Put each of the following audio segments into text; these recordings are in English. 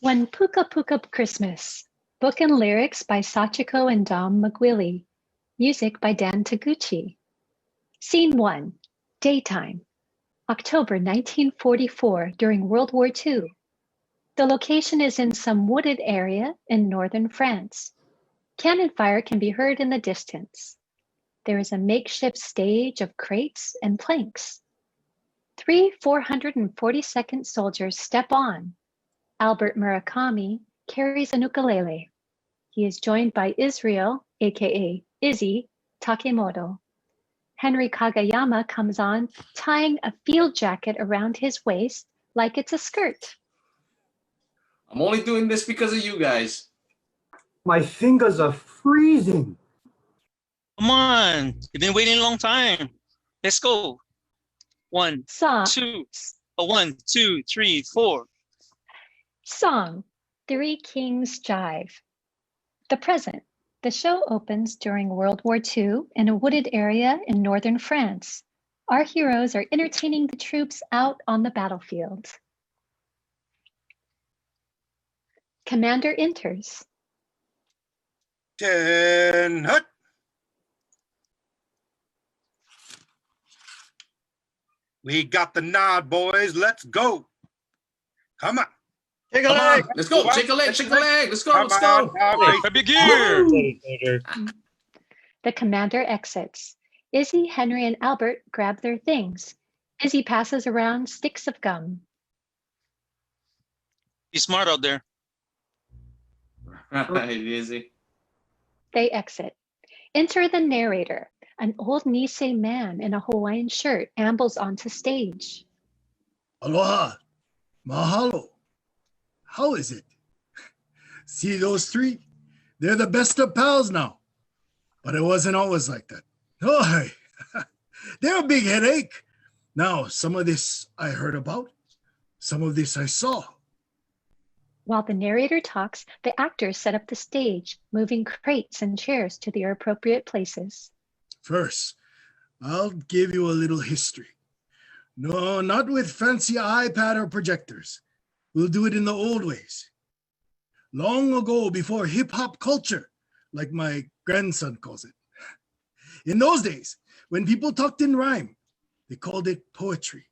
One Puka Puka Christmas. Book and lyrics by Sachiko and Dom McGuilly. Music by Dan Taguchi. Scene 1. Daytime. October 1944 during World War II. The location is in some wooded area in northern France. Cannon fire can be heard in the distance. There is a makeshift stage of crates and planks. 3 442nd soldiers step on. Albert Murakami carries an ukulele. He is joined by Israel, aka Izzy, Takemoto. Henry Kagayama comes on, tying a field jacket around his waist like it's a skirt. I'm only doing this because of you guys. My fingers are freezing. Come on, you've been waiting a long time. Let's go. 1, 2, 1, 2, 3, 4. Song, Three Kings Jive. The present. The show opens during World War II in a wooded area in northern France. Our heroes are entertaining the troops out on the battlefield. Commander enters. 10 hut. We got the nod, boys. Let's go. Come on. Take a leg. Let's go. Shake a leg. Shake a leg. Let's go. Let's go. Grab your gear. The commander exits. Izzy, Henry, and Albert grab their things. Izzy passes around sticks of gum. Be smart out there. Right, Izzy. They exit. Enter the narrator. An old Nisei man in a Hawaiian shirt ambles onto stage. Aloha. Mahalo. How is it? See those three? They're the best of pals now. But it wasn't always like that. Oh, they're a big headache. Now, some of this I heard about. Some of this I saw. While the narrator talks, the actors set up the stage, moving crates and chairs to their appropriate places. First, I'll give you a little history. No, not with fancy iPad or projectors. We'll do it in the old ways. Long ago, before hip-hop culture, like my grandson calls it. In those days, when people talked in rhyme, they called it poetry.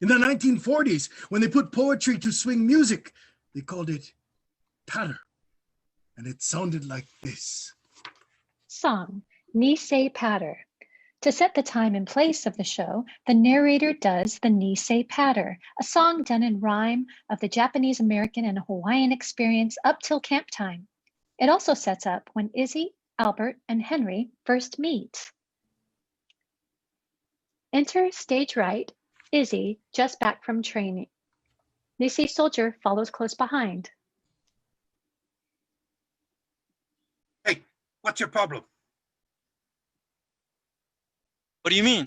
In the 1940s, when they put poetry to swing music, they called it patter. And it sounded like this. Song, Nisei Patter. To set the time and place of the show, the narrator does the Nisei Patter, a song done in rhyme of the Japanese American and Hawaiian experience up till camp time. It also sets up when Izzy, Albert, and Henry first meet. Enter stage right, Izzy, just back from training. Nisei soldier follows close behind. Hey, what's your problem? What do you mean?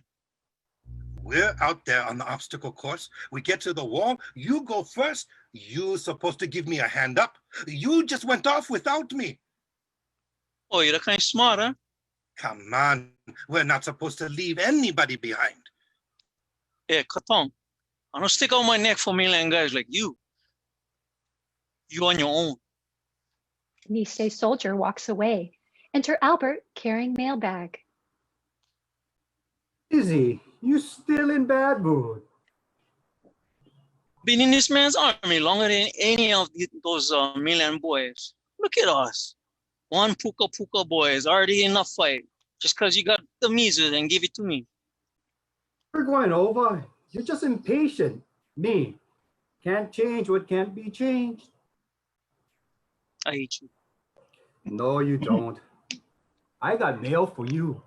We're out there on the obstacle course. We get to the wall. You go first. You're supposed to give me a hand up. You just went off without me. Oh, you're kind of smart, huh? Come on. We're not supposed to leave anybody behind. Hey, Katong, I don't stick out my neck for mainland guys like you. You on your own. Nisei soldier walks away. Enter Albert carrying mailbag. Izzy, you still in bad mood. Been in this man's army longer than any of those mainland boys. Look at us. One Puka Puka boy is already in a fight just because you got the measles and give it to me. We're going over. You're just impatient. Me. Can't change what can't be changed. I hate you. No, you don't. I got mail for you.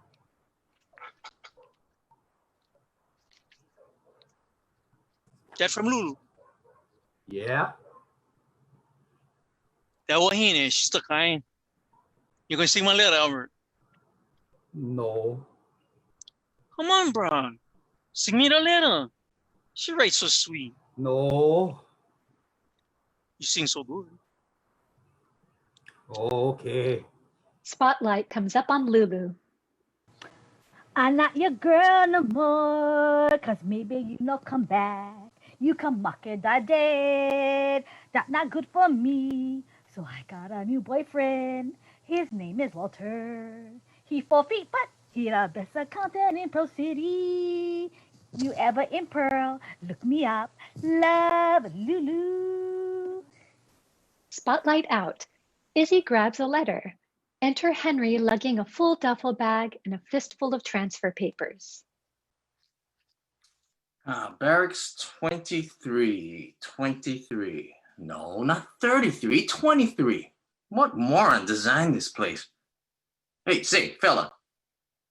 That from Lulu. Yeah. That Wahine, she's the kind. You gonna see my letter, Albert? No. Come on, bro. Sing me the letter. She writes so sweet. No. You sing so good. Okay. Spotlight comes up on Lulu. I'm not your girl no more, cause maybe you no come back. You come market that dead. That not good for me. So I got a new boyfriend. His name is Walter. He 4 feet, but he the best accountant in Pro City. You ever in Pearl? Look me up. Love, Lulu. Spotlight out. Izzy grabs a letter. Enter Henry lugging a full duffel bag and a fistful of transfer papers. Barracks 23. No, not 33, 23. What moron designed this place? Hey, say, fella,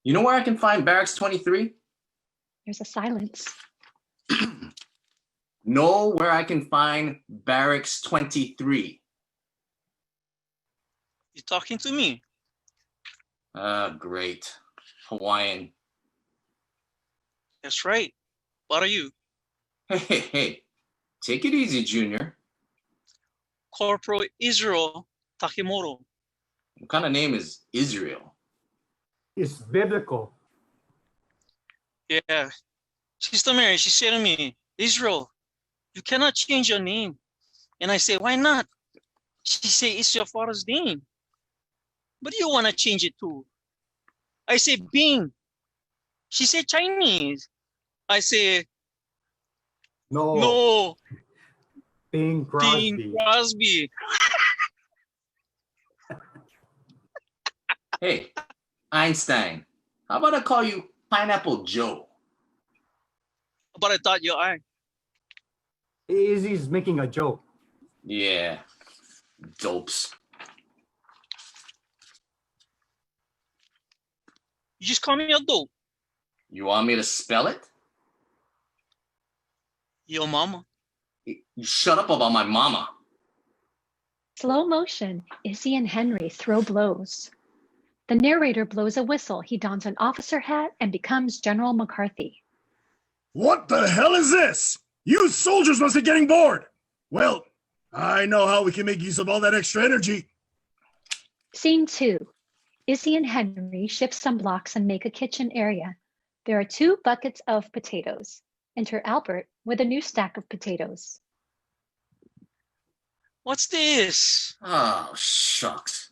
you know where I can find Barracks 23? There's a silence. Know where I can find Barracks 23? You talking to me? Great. Hawaiian. That's right. What are you? Hey. Take it easy, Junior. Corporal Israel Takimoto. What kind of name is Israel? It's biblical. Yeah. Sister Mary, she said to me, Israel, you cannot change your name. And I say, why not? She say, it's your father's name. But you want to change it too. I say, Bing. She said Chinese. I say, no. Bing Crosby. Bing Crosby. Hey, Einstein, how about I call you Pineapple Joe? But I thought you are. Izzy's making a joke. Yeah, dopes. You just call me a dope. You want me to spell it? Your mama. You shut up about my mama. Slow motion, Izzy and Henry throw blows. The narrator blows a whistle. He dons an officer hat and becomes General McCarthy. What the hell is this? You soldiers must be getting bored. Well, I know how we can make use of all that extra energy. Scene 2. Izzy and Henry shift some blocks and make a kitchen area. There are 2 buckets of potatoes. Enter Albert with a new stack of potatoes. What's this? Oh, shucks.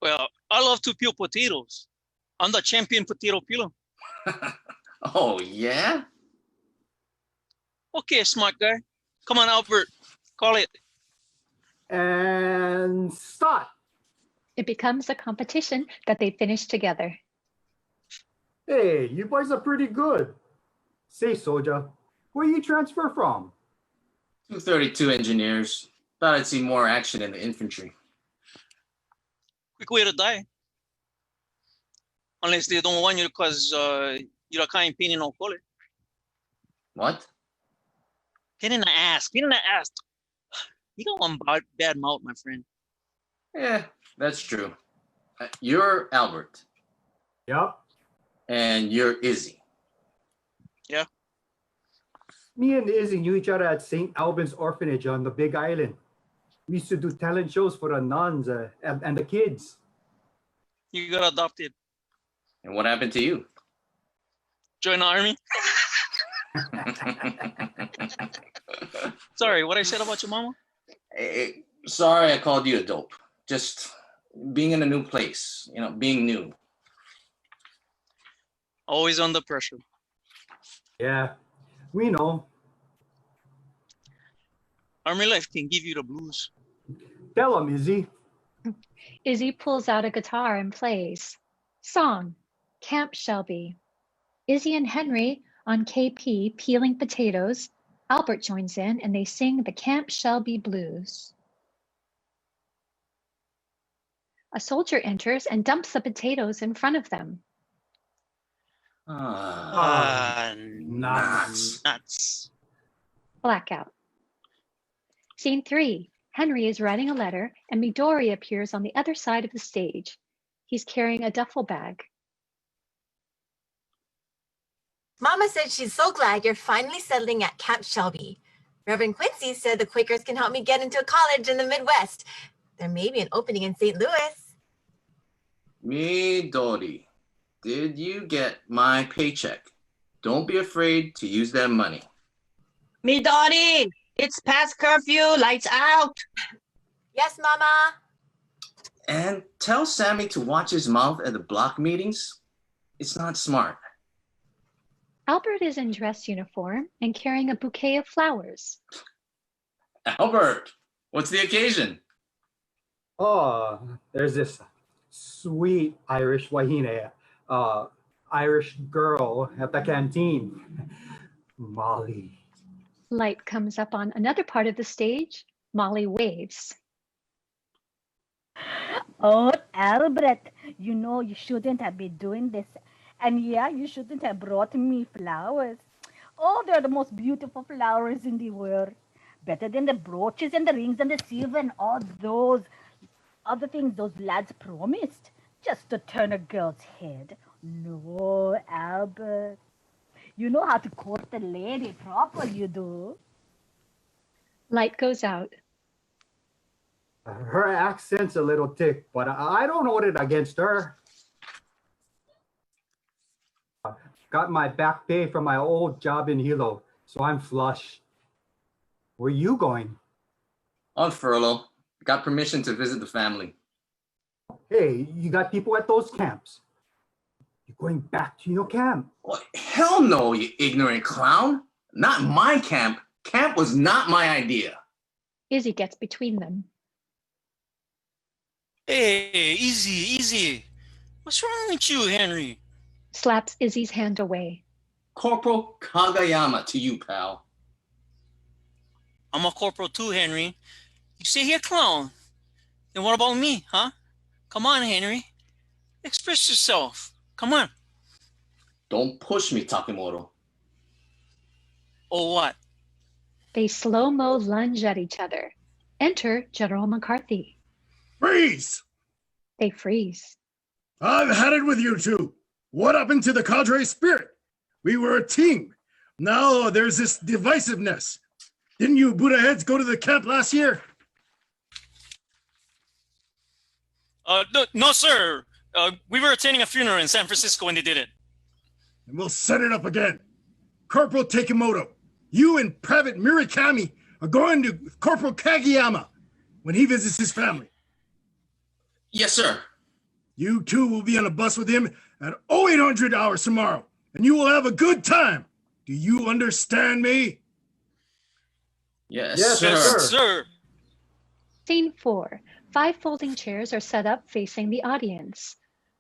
Well, I love to peel potatoes. I'm the champion potato peeler. Oh, yeah? Okay, smart guy. Come on, Albert. Call it. And start. It becomes a competition that they finish together. Hey, you boys are pretty good. Say, soldier, where you transfer from? 232 engineers. Thought I'd see more action in the infantry. Quick way to die. Unless they don't want you because you're a kind pain in call it. What? Pain in the ass. Pain in the ass. You got one bad mouth, my friend. Yeah, that's true. You're Albert. Yep. And you're Izzy. Yeah. Me and Izzy knew each other at St. Albans Orphanage on the Big Island. We used to do talent shows for the nuns and the kids. You got adopted. And what happened to you? Join the army. Sorry, what I said about your mama? Hey, sorry I called you a dope. Just being in a new place, being new. Always under pressure. Yeah, we know. Army life can give you the blues. Tell them, Izzy. Izzy pulls out a guitar and plays. Song, Camp Shelby. Izzy and Henry on KP peeling potatoes. Albert joins in and they sing the Camp Shelby Blues. A soldier enters and dumps the potatoes in front of them. Nuts. Blackout. Scene 3. Henry is writing a letter and Midori appears on the other side of the stage. He's carrying a duffel bag. Mama said she's so glad you're finally settling at Camp Shelby. Reverend Quincy said the Quakers can help me get into a college in the Midwest. There may be an opening in St. Louis. Midori, did you get my paycheck? Don't be afraid to use that money. Midori, it's past curfew, lights out. Yes, Mama. And tell Sammy to watch his mouth at the block meetings. It's not smart. Albert is in dress uniform and carrying a bouquet of flowers. Albert, what's the occasion? Oh, there's this sweet Irish wahine, Irish girl at the canteen. Molly. Light comes up on another part of the stage. Molly waves. Oh, Albert, you know you shouldn't have been doing this. And yeah, you shouldn't have brought me flowers. Oh, they're the most beautiful flowers in the world. Better than the brooches and the rings and the silver and all those other things those lads promised. Just to turn a girl's head. No, Albert. You know how to court a lady proper, you do. Light goes out. Her accent's a little thick, but I don't hold it against her. Got my back pay from my old job in Hilo, so I'm flush. Where you going? On furlough. Got permission to visit the family. Hey, you got people at those camps. You're going back to your camp. Well, hell no, you ignorant clown. Not my camp. Camp was not my idea. Izzy gets between them. Hey, easy. What's wrong with you, Henry? Slaps Izzy's hand away. Corporal Kagayama to you, pal. I'm a corporal too, Henry. You say you're a clown. Then what about me, huh? Come on, Henry. Express yourself. Come on. Don't push me, Takemoto. Or what? They slow-mo lunge at each other. Enter General McCarthy. Freeze! They freeze. I've had it with you two. What happened to the cadre spirit? We were a team. Now there's this divisiveness. Didn't you Buddha heads go to the camp last year? No, sir. We were attending a funeral in San Francisco when they did it. And we'll set it up again. Corporal Takemoto, you and Private Murakami are going to Corporal Kagiyama when he visits his family. Yes, sir. You two will be on a bus with him at 0800 hours tomorrow, and you will have a good time. Do you understand me? Yes, Yes, sir. Yes, sir. Scene 4. 5 folding chairs are set up facing the audience.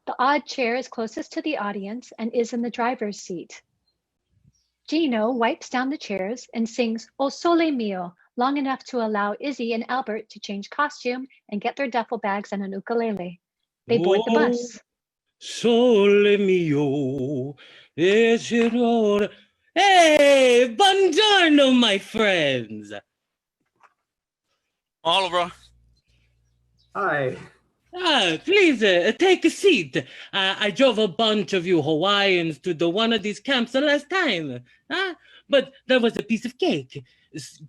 The odd chair is closest to the audience and is in the driver's seat. Gino wipes down the chairs and sings O Sole Mio long enough to allow Izzy and Albert to change costume and get their duffel bags and an ukulele. They board the bus. Sole mio, desidero. Hey, buongiorno, my friends. Oliver. Hi. Please take a seat. I drove a bunch of you Hawaiians to the one of these camps the last time. But that was a piece of cake.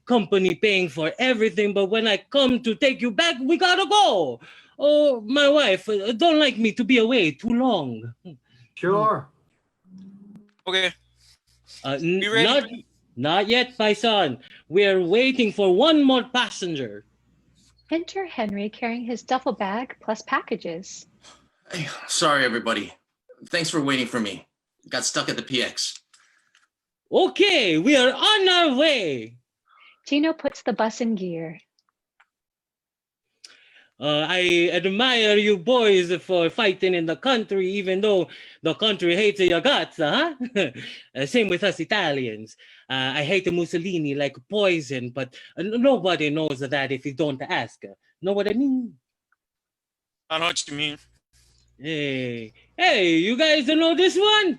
Company paying for everything, but when I come to take you back, we gotta go. Oh, my wife don't like me to be away too long. Sure. Okay. Be ready? Not yet, my son. We're waiting for one more passenger. Enter Henry carrying his duffel bag plus packages. Hey, sorry, everybody. Thanks for waiting for me. Got stuck at the PX. Okay, we are on our way. Gino puts the bus in gear. I admire you boys for fighting in the country, even though the country hates your guts, huh? Same with us Italians. I hate Mussolini like poison, but nobody knows that if you don't ask. Know what I mean? I know what you mean. Hey, you guys know this one?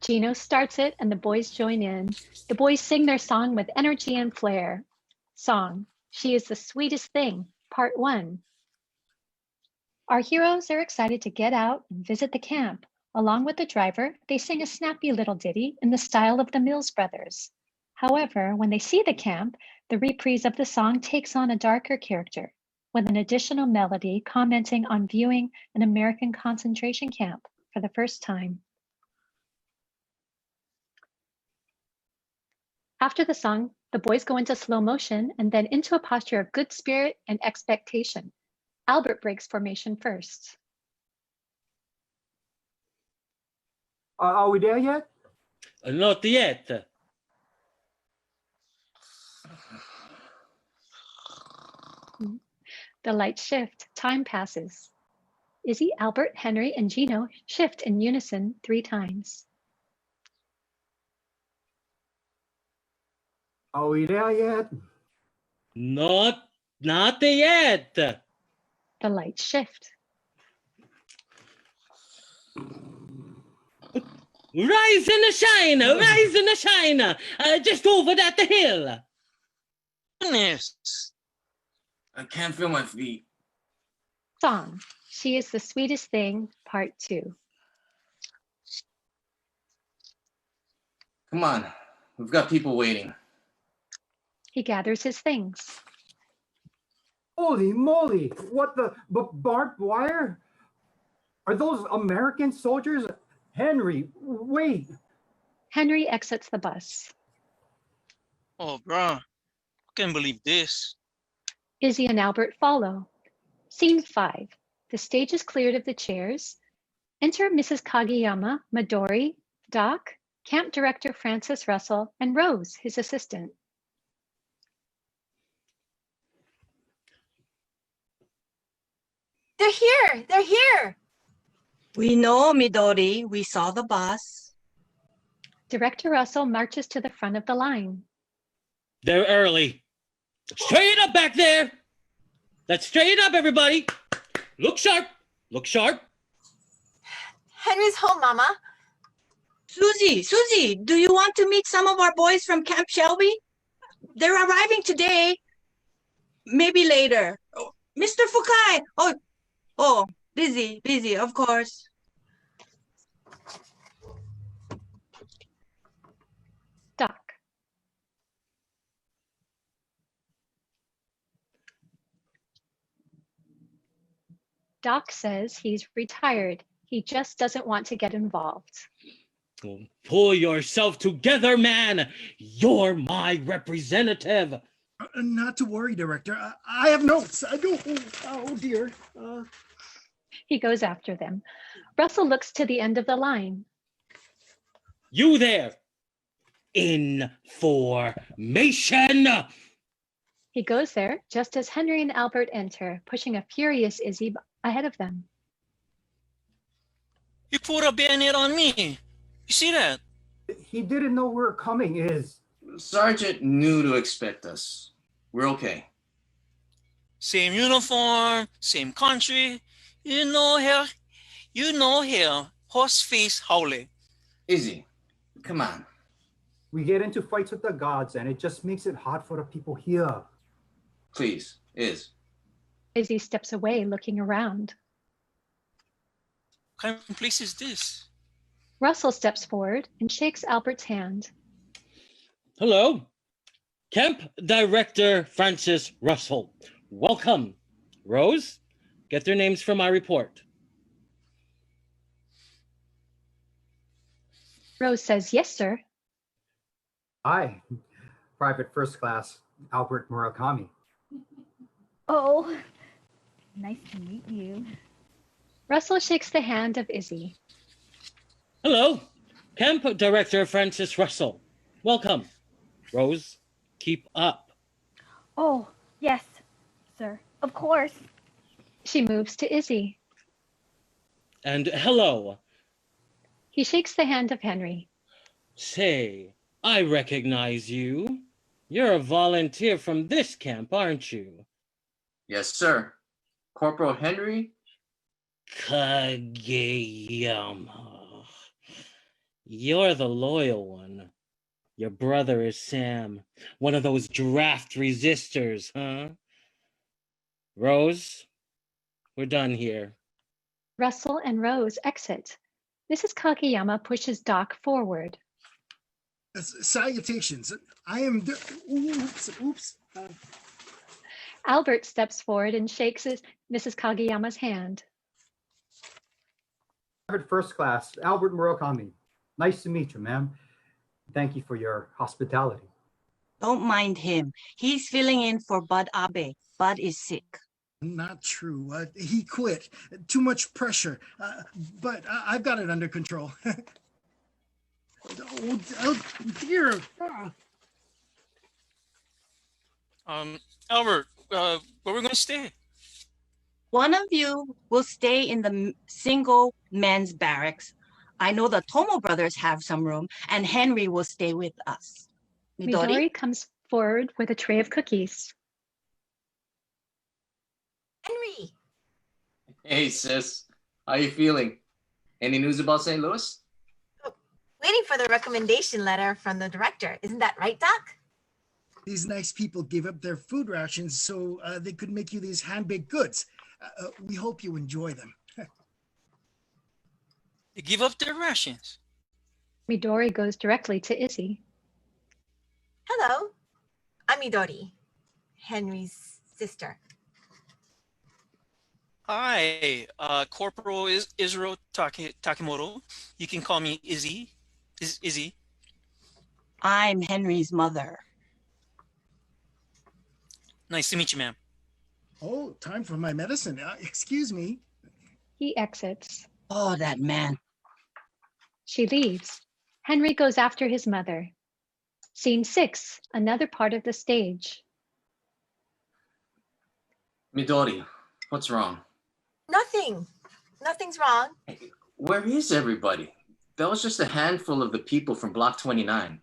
Gino starts it and the boys join in. The boys sing their song with energy and flair. Song, She is the Sweetest Thing, Part 1. Our heroes are excited to get out and visit the camp. Along with the driver, they sing a snappy little ditty in the style of the Mills Brothers. However, when they see the camp, the reprise of the song takes on a darker character, with an additional melody commenting on viewing an American concentration camp for the first time. After the song, the boys go into slow motion and then into a posture of good spirit and expectation. Albert breaks formation first. Are we there yet? Not yet. The lights shift. Time passes. Izzy, Albert, Henry, and Gino shift in unison 3 times. Are we there yet? Not yet. The lights shift. Rise and shine, rise and shine. Just over that hill. Goodness. I can't feel my feet. Song. She is the Sweetest Thing, Part 2. Come on, we've got people waiting. He gathers his things. Holy moly! What the barbed wire? Are those American soldiers? Henry, wait! Henry exits the bus. Oh, bruh. I can't believe this. Izzy and Albert follow. Scene 5. The stage is cleared of the chairs. Enter Mrs. Kagiyama, Midori, Doc, Camp Director Francis Russell, and Rose, his assistant. They're here! They're here! We know, Midori. We saw the bus. Director Russell marches to the front of the line. They're early. Straight up back there. Let's straighten up, everybody. Look sharp. Look sharp. Henry's home, Mama. Susie, do you want to meet some of our boys from Camp Shelby? They're arriving today. Maybe later. Oh, Mr. Fukai. Oh, busy, of course. Doc. Doc says he's retired. He just doesn't want to get involved. Oh, pull yourself together, man. You're my representative. Not to worry, Director. I have notes. I do. Oh dear. He goes after them. Russell looks to the end of the line. You there. In formation. He goes there just as Henry and Albert enter, pushing a furious Izzy ahead of them. He put a bayonet on me. You see that? He didn't know we were coming, Sergeant knew to expect us. We're okay. Same uniform, same country. You know here, horse face howling. Izzy, come on. We get into fights with the gods and it just makes it hard for the people here. Please, Izzy steps away, looking around. What kind of place is this? Russell steps forward and shakes Albert's hand. Hello. Camp Director Francis Russell. Welcome. Rose, get their names from my report. Rose says, yes, sir. Hi, Private First Class Albert Murakami. Oh, nice to meet you. Russell shakes the hand of Izzy. Hello. Camp Director Francis Russell. Welcome. Rose, keep up. Oh, yes, sir. Of course. She moves to Izzy. And hello. He shakes the hand of Henry. Say, I recognize you. You're a volunteer from this camp, aren't you? Yes, sir. Corporal Henry Kagayama. You're the loyal one. Your brother is Sam, one of those draft resistors, huh? Rose, we're done here. Russell and Rose exit. Mrs. Kagiyama pushes Doc forward. Salutations. I am. Oops. Albert steps forward and shakes Mrs. Kagiyama's hand. Private First Class Albert Murakami. Nice to meet you, ma'am. Thank you for your hospitality. Don't mind him. He's filling in for Bud Abe. Bud is sick. Not true. He quit. Too much pressure. But I've got it under control. Oh dear. Albert, where we going to stay? One of you will stay in the single men's barracks. I know the Tomo brothers have some room, and Henry will stay with us. Midori comes forward with a tray of cookies. Henry! Hey, sis. How you feeling? Any news about St. Louis? Oh, waiting for the recommendation letter from the director. Isn't that right, Doc? These nice people gave up their food rations so they could make you these hand-baked goods. We hope you enjoy them. They give up their rations. Midori goes directly to Izzy. Hello. I'm Midori, Henry's sister. Hi, Corporal Israel Takimoto. You can call me Izzy. Izzy. I'm Henry's mother. Nice to meet you, ma'am. Oh, time for my medicine. Excuse me. He exits. Oh, that man. She leaves. Henry goes after his mother. Scene 6, another part of the stage. Midori, what's wrong? Nothing. Nothing's wrong. Hey, where is everybody? That was just a handful of the people from Block 29.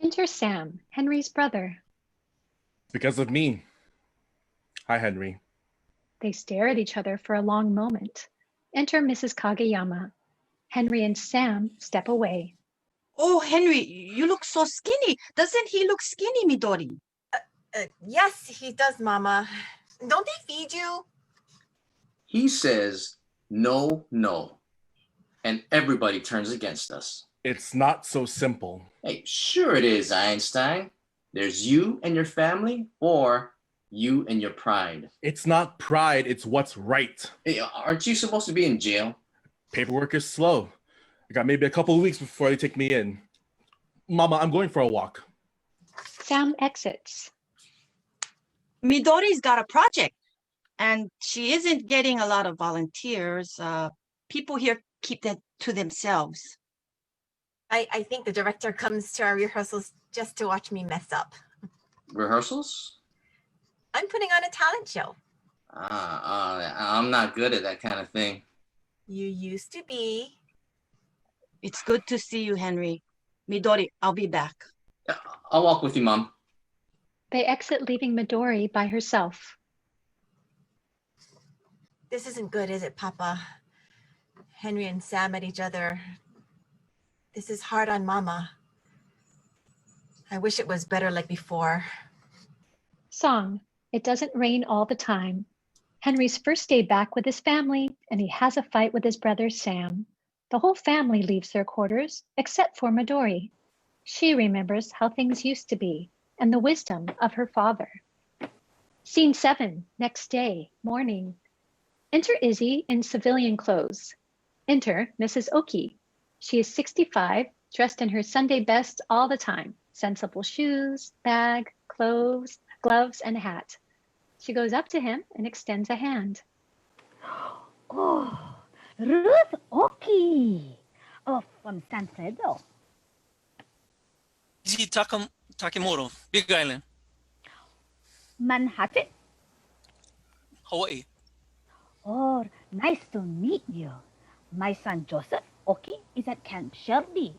Enter Sam, Henry's brother. Because of me. Hi, Henry. They stare at each other for a long moment. Enter Mrs. Kagiyama. Henry and Sam step away. Oh, Henry, you look so skinny. Doesn't he look skinny, Midori? Yes, he does, Mama. Don't they feed you? He says, no, no. And everybody turns against us. It's not so simple. Hey, sure it is, Einstein. There's you and your family, or you and your pride. It's not pride, it's what's right. Hey, aren't you supposed to be in jail? Paperwork is slow. I got maybe a couple of weeks before they take me in. Mama, I'm going for a walk. Sam exits. Midori's got a project, and she isn't getting a lot of volunteers. People here keep that to themselves. I think the director comes to our rehearsals just to watch me mess up. Rehearsals? I'm putting on a talent show. I'm not good at that kind of thing. You used to be. It's good to see you, Henry. Midori, I'll be back. I'll walk with you, Mom. They exit, leaving Midori by herself. This isn't good, is it, Papa? Henry and Sam at each other. This is hard on Mama. I wish it was better like before. Song, It Doesn't Rain All the Time. Henry's first day back with his family, and he has a fight with his brother Sam. The whole family leaves their quarters, except for Midori. She remembers how things used to be, and the wisdom of her father. Scene 7, next day, morning. Enter Izzy in civilian clothes. Enter Mrs. Oki. She is 65, dressed in her Sunday best all the time. Sensible shoes, bag, clothes, gloves, and hat. She goes up to him and extends a hand. Oh, Ruth Oki. Oh, from San Pedro. Izzy Takimoto, Big Island. Manhattan. Hawaii. Oh, nice to meet you. My son Joseph Oki is at Camp Shelby.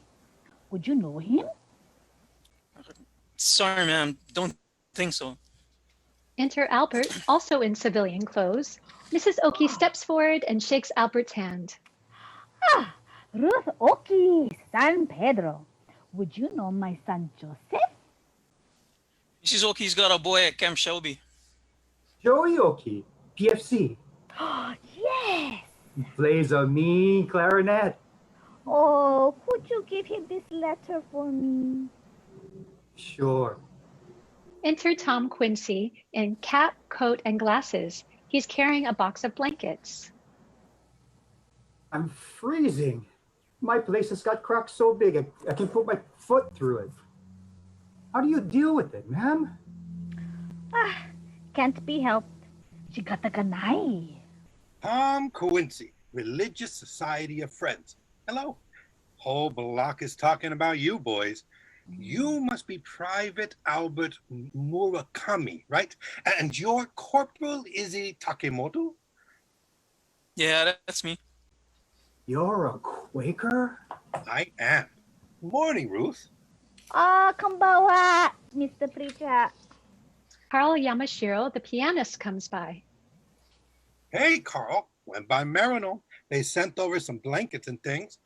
Would you know him? Sorry, ma'am. Don't think so. Enter Albert, also in civilian clothes. Mrs. Oki steps forward and shakes Albert's hand. Ah, Ruth Oki, San Pedro. Would you know my son Joseph? Mrs. Oki's got a boy at Camp Shelby. Joey Oki, PFC. Oh, yes. He plays a mean clarinet. Oh, could you give him this letter for me? Sure. Enter Tom Quincy in cap, coat, and glasses. He's carrying a box of blankets. I'm freezing. My place has got cracks so big I can put my foot through it. How do you deal with it, ma'am? Ah, can't be helped. She got the ganai. Quincy, Religious Society of Friends. Hello. Whole block is talking about you boys. You must be Private Albert Murakami, right? And you're Corporal Izzy Takemoto? Yeah, that's me. You're a Quaker? I am. Morning, Ruth. Ah, kambawa, Mr. Preacher. Karl Yamashiro, the pianist, comes by. Hey, Karl. Went by Marino. They sent over some blankets and things.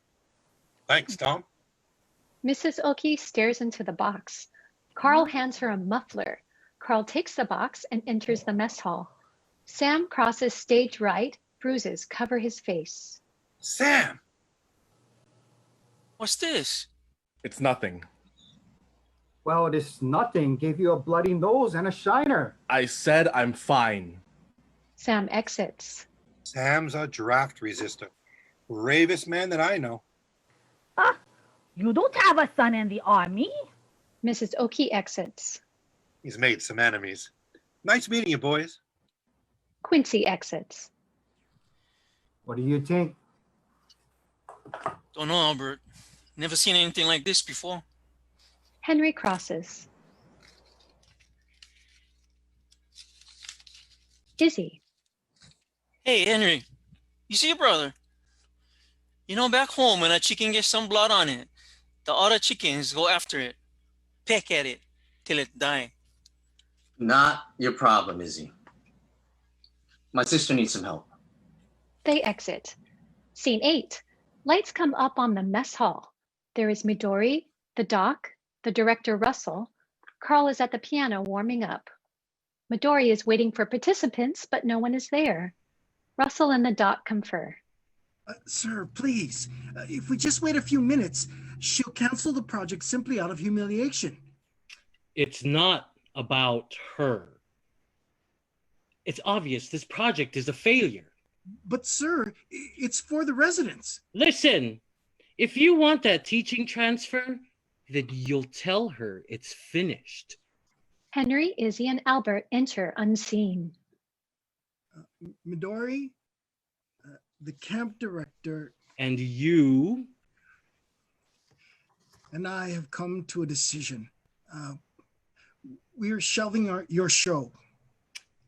Thanks, Tom. Mrs. Oki stares into the box. Karl hands her a muffler. Karl takes the box and enters the mess hall. Sam crosses stage right. Bruises cover his face. Sam! What's this? It's nothing. Well, this nothing gave you a bloody nose and a shiner. I said I'm fine. Sam exits. Sam's a draft resistor. Bravest man that I know. Ah, you don't have a son in the army? Mrs. Oki exits. He's made some enemies. Nice meeting you, boys. Quincy exits. What do you think? Don't know, Albert. Never seen anything like this before. Henry crosses. Izzy. Hey, Henry. You see your brother? You know, back home when a chicken gets some blood on it, the other chickens go after it, peck at it till it dies. Not your problem, Izzy. My sister needs some help. They exit. Scene 8. Lights come up on the mess hall. There is Midori, the doc, the director Russell. Karl is at the piano warming up. Midori is waiting for participants, but no one is there. Russell and the doc confer. Sir, please, if we just wait a few minutes, she'll cancel the project simply out of humiliation. It's not about her. It's obvious this project is a failure. But sir, it's for the residents. Listen, if you want that teaching transfer, then you'll tell her it's finished. Henry, Izzy, and Albert enter unseen. Midori, the camp director, And you? and I have come to a decision. We're shelving your show.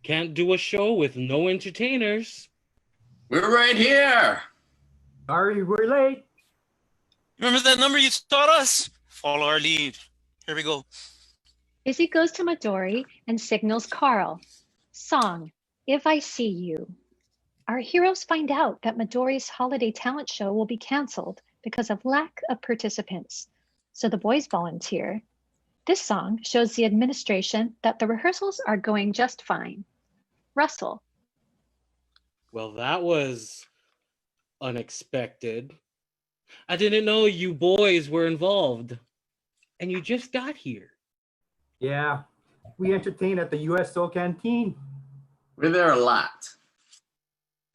Can't do a show with no entertainers. We're right here. Sorry, we're late. Remember that number you taught us? Follow our lead. Here we go. Izzy goes to Midori and signals Karl. Song, If I See You. Our heroes find out that Midori's holiday talent show will be canceled because of lack of participants. So the boys volunteer. This song shows the administration that the rehearsals are going just fine. Russell. Well, that was unexpected. I didn't know you boys were involved. And you just got here. Yeah, we entertain at the USO canteen. We're there a lot.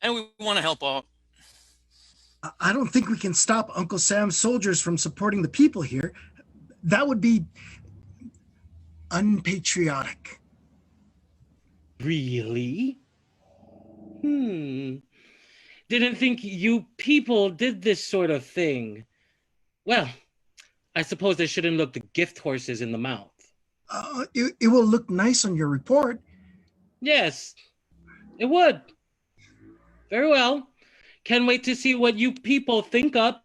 And we want to help out. I don't think we can stop Uncle Sam's soldiers from supporting the people here. That would be unpatriotic. Really? Didn't think you people did this sort of thing. Well, I suppose I shouldn't look the gift horses in the mouth. It will look nice on your report. Yes, it would. Very well. Can't wait to see what you people think up.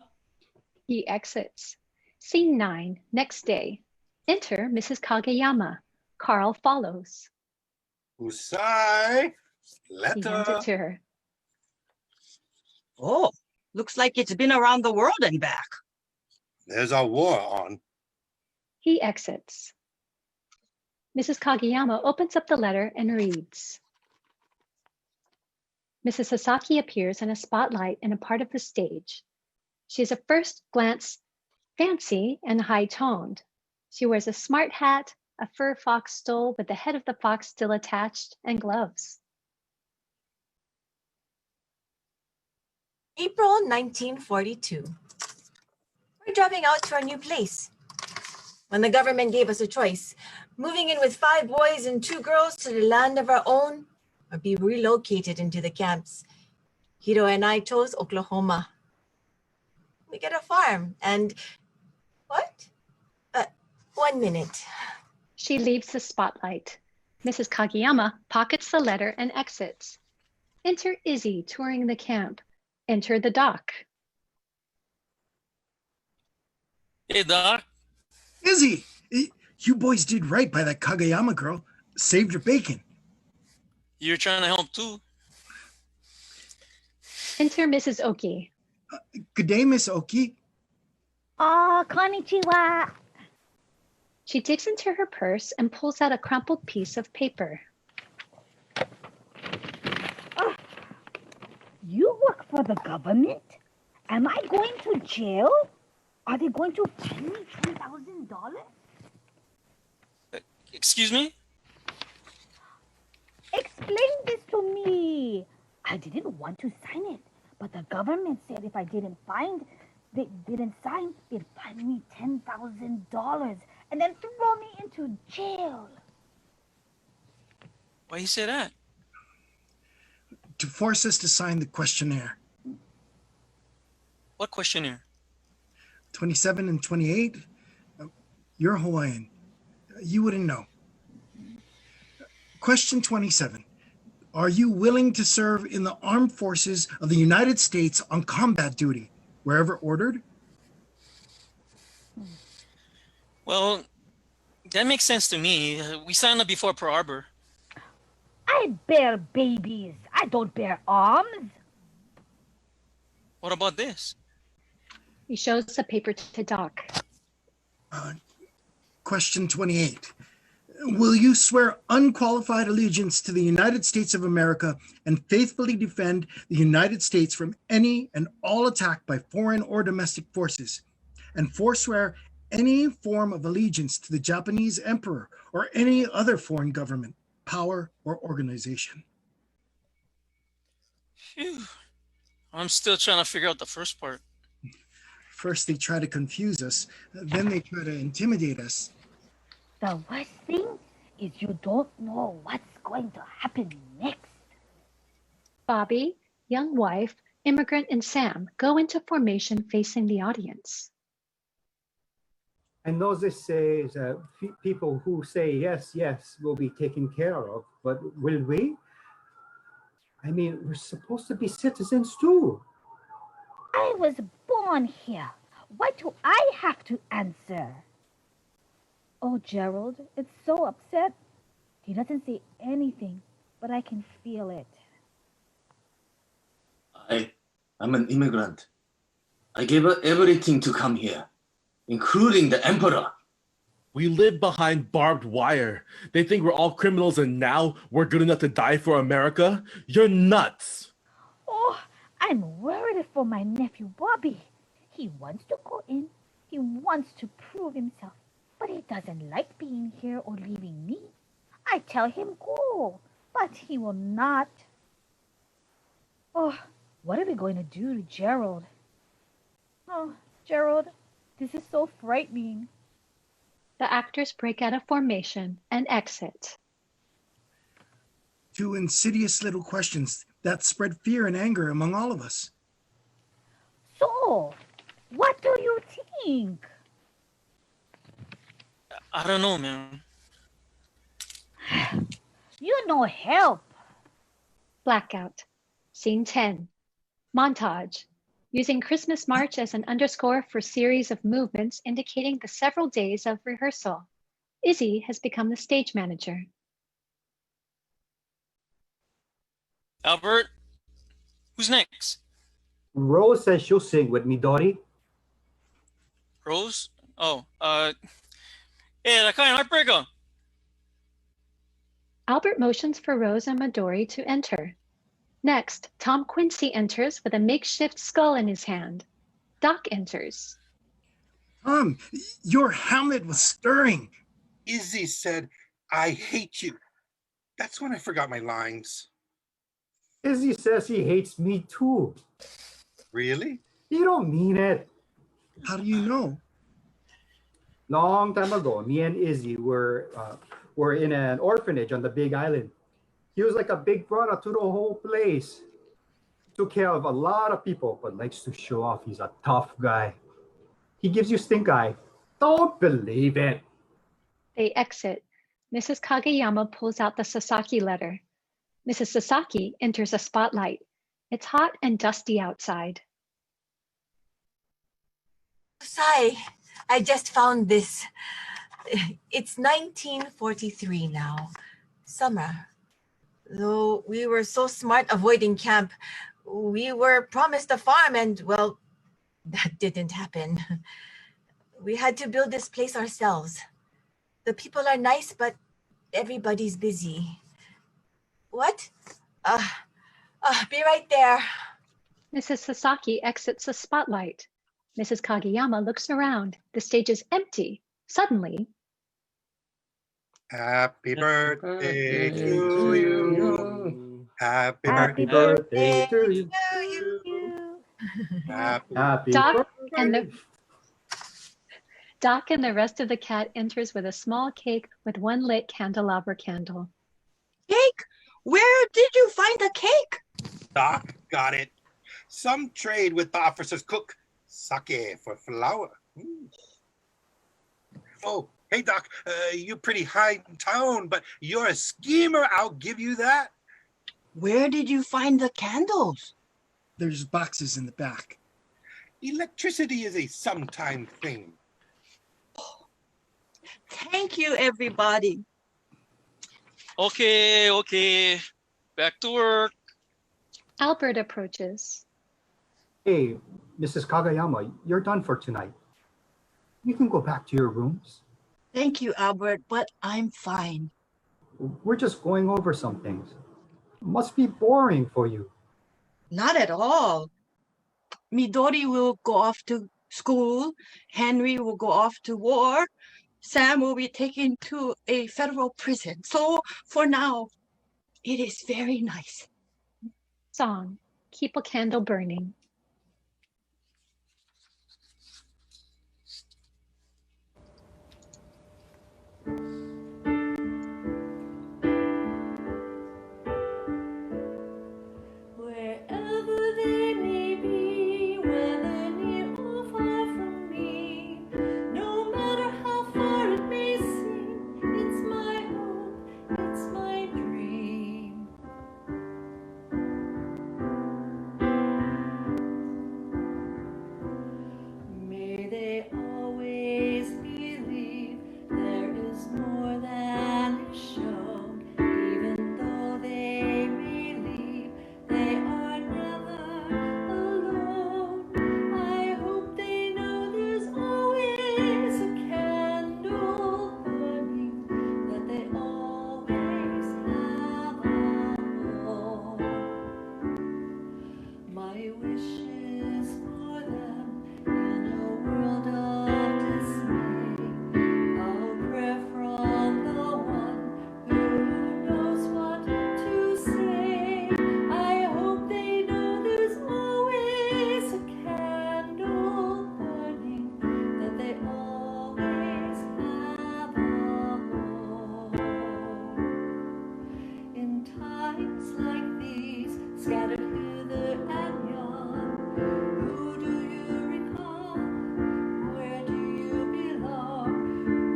He exits. Scene 9, next day. Enter Mrs. Kagiyama. Karl follows. Usai, He hands it letter. to her. Oh, looks like it's been around the world and back. There's a war on. He exits. Mrs. Kagiyama opens up the letter and reads. Mrs. Sasaki appears in a spotlight in a part of the stage. She is at first glance fancy and high-toned. She wears a smart hat, a fur fox stole with the head of the fox still attached, and gloves. April 1942. We're driving out to our new place. when the government gave us a choice, moving in with 5 boys and 2 girls to the land of our own, or be relocated into the camps, Hiro and I chose Oklahoma. We get a farm and... What? 1 minute. She leaves the spotlight. Mrs. Kagiyama pockets the letter and exits. Enter Izzy touring the camp. Enter the doc. Hey, Doc. Izzy, you boys did right by that Kagayama girl. Saved your bacon. You're trying to help too. Enter Mrs. Oki. Good day, Miss Oki. Oh, konnichiwa. She digs into her purse and pulls out a crumpled piece of paper. You work for the government? Am I going to jail? Are they going to pay me $10,000? Excuse me? Explain this to me. I didn't want to sign it, but the government said if I didn't sign, they'd fine me $10,000 and then throw me into jail. Why you say that? To force us to sign the questionnaire. What questionnaire? 27 and 28. You're Hawaiian. You wouldn't know. Question 27. Are you willing to serve in the armed forces of the United States on combat duty, wherever ordered? Well, that makes sense to me. We signed up before Pearl Harbor. I bear babies. I don't bear arms. What about this? He shows the paper to Doc. Question 28. Will you swear unqualified allegiance to the United States of America and faithfully defend the United States from any and all attack by foreign or domestic forces, and forswear any form of allegiance to the Japanese emperor or any other foreign government, power, or organization? Phew. I'm still trying to figure out the first part. First they try to confuse us, then they try to intimidate us. The worst thing is you don't know what's going to happen next. Bobby, young wife, immigrant, and Sam go into formation facing the audience. I know this says people who say yes, yes, will be taken care of, but will we? I mean, we're supposed to be citizens too. I was born here. Why do I have to answer? Oh, Gerald, it's so upset. He doesn't say anything, but I can feel it. I'm an immigrant. I gave up everything to come here, including the emperor. We live behind barbed wire. They think we're all criminals and now we're good enough to die for America? You're nuts. Oh, I'm worried for my nephew Bobby. He wants to go in. He wants to prove himself, but he doesn't like being here or leaving me. I tell him go, but he will not. Oh, what are we going to do to Gerald? Oh, Gerald, this is so frightening. The actors break out of formation and exit. 2 insidious little questions that spread fear and anger among all of us. So, what do you think? I don't know, man. You no help. Blackout. Scene 10. Montage. Using Christmas March as an underscore for series of movements indicating the several days of rehearsal. Izzy has become the stage manager. Albert, who's next? Rose says she'll sing with Midori. Rose? Oh, hey, nakain, heartbreaker. Albert motions for Rose and Midori to enter. Next, Tom Quincy enters with a makeshift skull in his hand. Doc enters. Tom, your helmet was stirring. Izzy said, I hate you. That's when I forgot my lines. Izzy says he hates me too. Really? You don't mean it. How do you know? Long time ago, me and Izzy were in an orphanage on the Big Island. He was like a big brother to the whole place. Took care of a lot of people, but likes to show off he's a tough guy. He gives you stink eye. Don't believe it. They exit. Mrs. Kagayama pulls out the Sasaki letter. Mrs. Sasaki enters a spotlight. It's hot and dusty outside. Sigh, I just found this. It's 1943 now. Summer. Though we were so smart avoiding camp, we were promised a farm and, well, that didn't happen. We had to build this place ourselves. The people are nice, but everybody's busy. What? Be right there. Mrs. Sasaki exits the spotlight. Mrs. Kagiyama looks around. The stage is empty. Suddenly, Happy birthday to you. Happy Happy birthday to you. Happy Doc and the rest of the cat enters with a small cake with one lit candelabra candle. Cake? Where did you find the cake? Doc got it. Some trade with the officer's cook. Sake for flour. Oh, hey, Doc, you're pretty high in tone, but you're a schemer. I'll give you that. Where did you find the candles? There's boxes in the back. Electricity is a sometime thing. Thank you, everybody. Okay. Back to work. Albert approaches. Hey, Mrs. Kagayama, you're done for tonight. You can go back to your rooms. Thank you, Albert, but I'm fine. We're just going over some things. Must be boring for you. Not at all. Midori will go off to school. Henry will go off to war. Sam will be taken to a federal prison. So for now, it is very nice. Song. Keep a candle burning. Wherever they may be, whether near or far from me, no matter how far it may seem, it's my hope, it's my dream. May they always believe there is more than is shown, even though they may leave, they are never alone. I hope they know there's always a candle burning, that they always have a home. My wishes for them in a world of dismay. I'll pray from the one who knows what to say. I hope they know there's always a candle burning, that they always have a home. In times like these, scattered hither and yon, who do you recall? Where do you belong?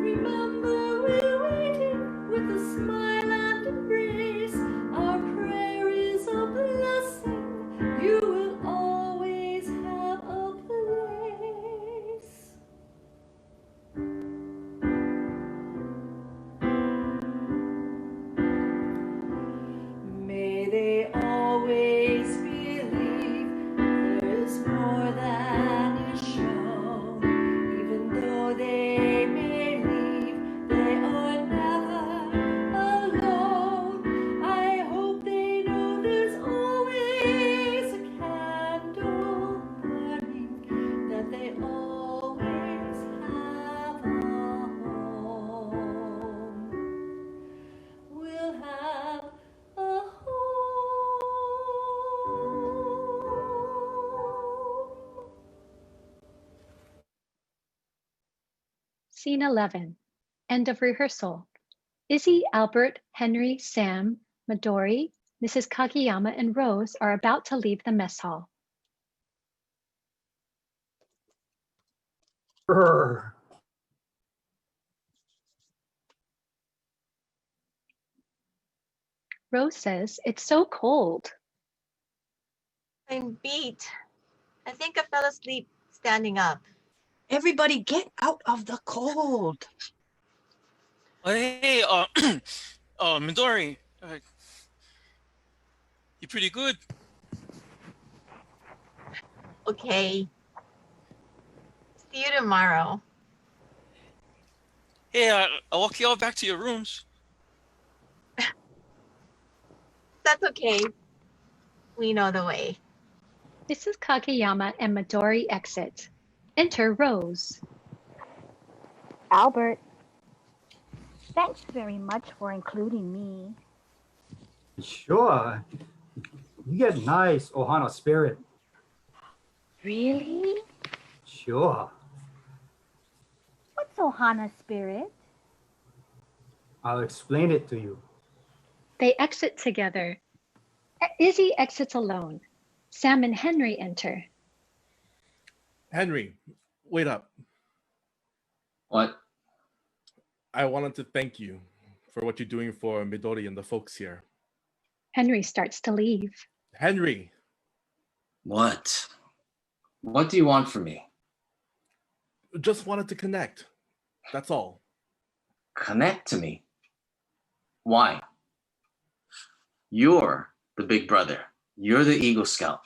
Remember, we're waiting with a smile and embrace. Our prayer is a blessing. You will always have a place. May they always believe there is more than is shown, even though they may leave, they are never alone. I hope they know there's always a candle burning, that they always have a home. We'll have a home. Scene 11. End of rehearsal. Izzy, Albert, Henry, Sam, Midori, Mrs. Kagiyama, and Rose are about to leave the mess hall. Brr. Rose says, "It's so cold." I'm beat. I think I fell asleep standing up. Everybody get out of the cold. Hey, Midori, you pretty good. Okay. See you tomorrow. Hey, I'll walk you all back to your rooms. That's okay. We know the way. Mrs. Kagiyama and Midori exit. Enter Rose. Albert, thanks very much for including me. Sure. You get nice Ohana spirit. Really? Sure. What's Ohana spirit? I'll explain it to you. They exit together. Izzy exits alone. Sam and Henry enter. Henry, wait up. What? I wanted to thank you for what you're doing for Midori and the folks here. Henry starts to leave. Henry! What? What do you want from me? Just wanted to connect. That's all. Connect to me? Why? You're the big brother. You're the Eagle Scout.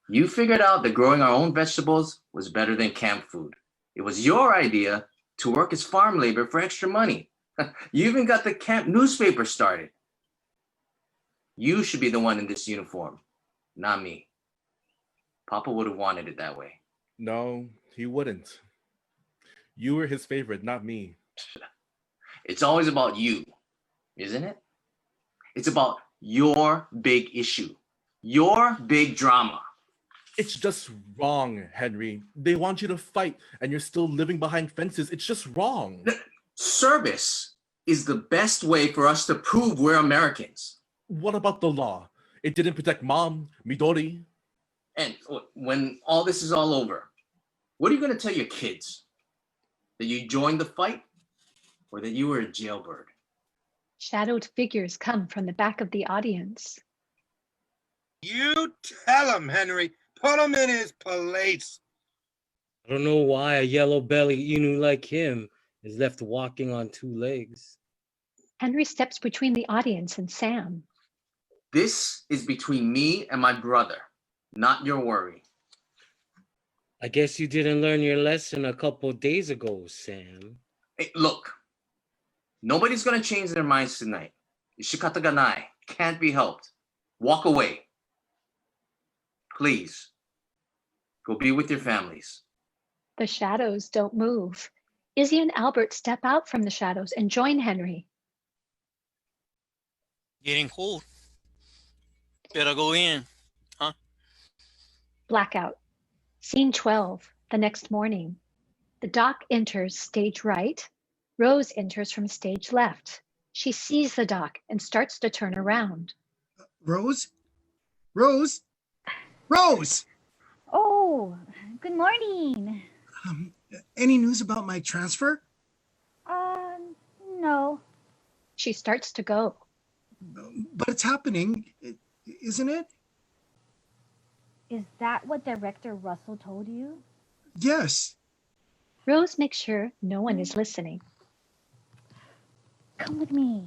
You figured out that growing our own vegetables was better than camp food. It was your idea to work as farm labor for extra money. You even got the camp newspaper started. You should be the one in this uniform, not me. Papa would have wanted it that way. No, he wouldn't. You were his favorite, not me. It's always about you, isn't it? It's about your big issue, your big drama. It's just wrong, Henry. They want you to fight, and you're still living behind fences. It's just wrong. Service is the best way for us to prove we're Americans. What about the law? It didn't protect Mom, Midori. And when all this is all over, what are you going to tell your kids? That you joined the fight or that you were a jailbird? Shadowed figures come from the back of the audience. You tell him, Henry. Put him in his place. I don't know why a yellow-bellied Inu like him is left walking on two legs. Henry steps between the audience and Sam. This is between me and my brother, not your worry. I guess you didn't learn your lesson a couple days ago, Sam. Hey, look, nobody's going to change their minds tonight. Shikata ga nai. Can't be helped. Walk away. Please, go be with your families. The shadows don't move. Izzy and Albert step out from the shadows and join Henry. Getting cold. Better go in, huh? Blackout. Scene 12, the next morning. The doc enters stage right. Rose enters from stage left. She sees the doc and starts to turn around. Rose? Rose? Rose! Oh, good morning. Any news about my transfer? No. She starts to go. But it's happening, isn't it? Is that what Director Russell told you? Yes. Rose makes sure no one is listening. Come with me.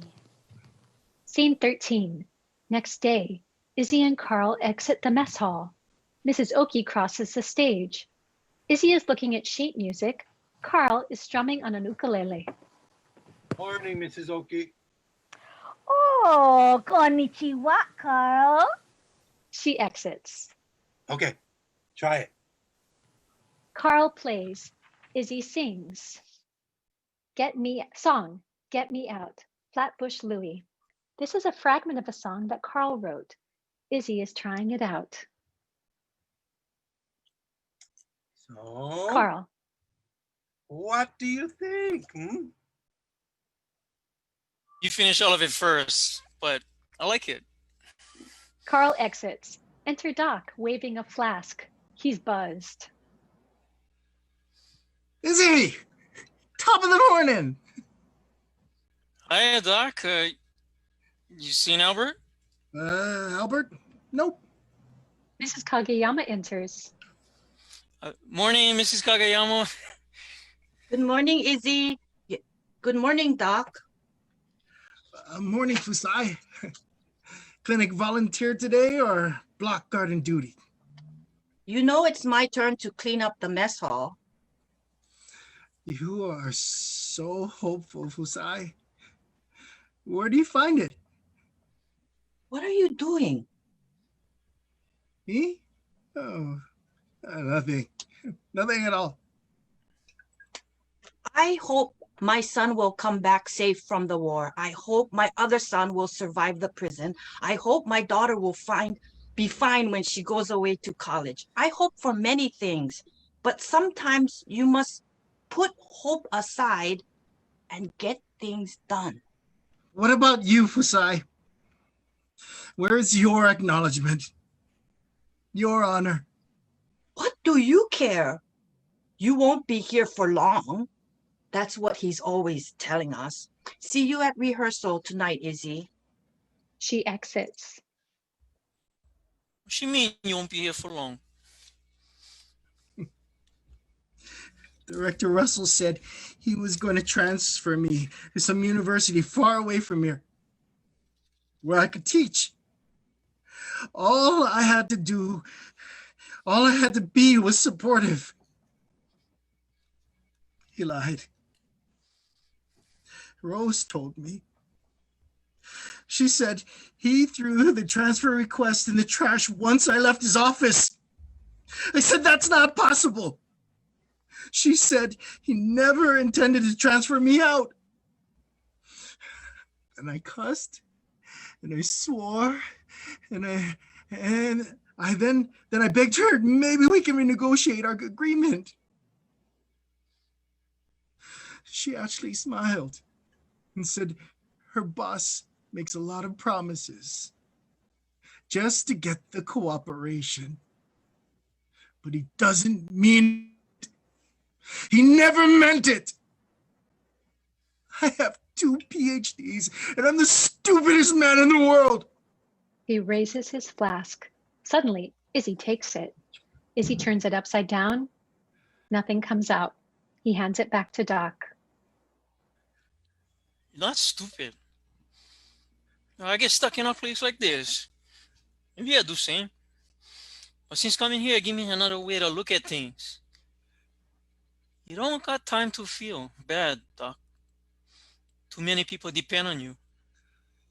Scene 13. Next day, Izzy and Karl exit the mess hall. Mrs. Oki crosses the stage. Izzy is looking at sheet music. Karl is strumming on an ukulele. Morning, Mrs. Oki. Oh, konnichiwa, Karl. She exits. Okay, try it. Karl plays. Izzy sings. Get Me Out, Flatbush Louie. This is a fragment of a song that Karl wrote. Izzy is trying it out. So, Karl. What do you think? You finish all of it first, but I like it. Karl exits. Enter Doc, waving a flask. He's buzzed. Izzy! Top of the morning! Hi, Doc. You seen Albert? Albert? Nope. Mrs. Kagiyama enters. Morning, Mrs. Kagayama. Good morning, Izzy. Good morning, Doc. Morning, Fusai. Clinic volunteer today or block garden duty? You know it's my turn to clean up the mess hall. You are so hopeful, Fusai. Where do you find it? What are you doing? Me? Oh, nothing. Nothing at all. I hope my son will come back safe from the war. I hope my other son will survive the prison. I hope my daughter will be fine when she goes away to college. I hope for many things, but sometimes you must put hope aside and get things done. What about you, Fusai? Where is your acknowledgement? Your honor? What do you care? You won't be here for long. That's what he's always telling us. See you at rehearsal tonight, Izzy. She exits. What you mean you won't be here for long? Director Russell said he was going to transfer me to some university far away from here, where I could teach. All I had to be was supportive. He lied. Rose told me. She said he threw the transfer request in the trash once I left his office. I said that's not possible. She said he never intended to transfer me out. And I cussed, and I swore, and I begged her, maybe we can renegotiate our agreement. She actually smiled and said her boss makes a lot of promises just to get the cooperation. But he doesn't mean it. He never meant it. I have 2 PhDs and I'm the stupidest man in the world. He raises his flask. Suddenly, Izzy takes it. Izzy turns it upside down. Nothing comes out. He hands it back to Doc. You're not stupid. I get stuck in a place like this. Maybe I do same. But since coming here, give me another way to look at things. You don't got time to feel bad, Doc. Too many people depend on you.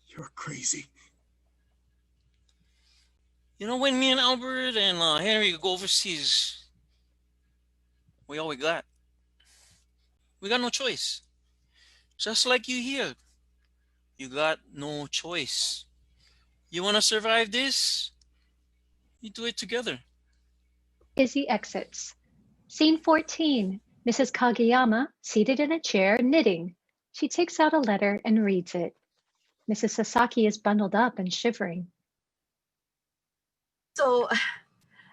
You're crazy. You know, when me and Albert and Henry go overseas, we all we got. We got no choice. Just like you here. You got no choice. You want to survive this? You do it together. Izzy exits. Scene 14. Mrs. Kagiyama, seated in a chair, knitting. She takes out a letter and reads it. Mrs. Sasaki is bundled up and shivering. So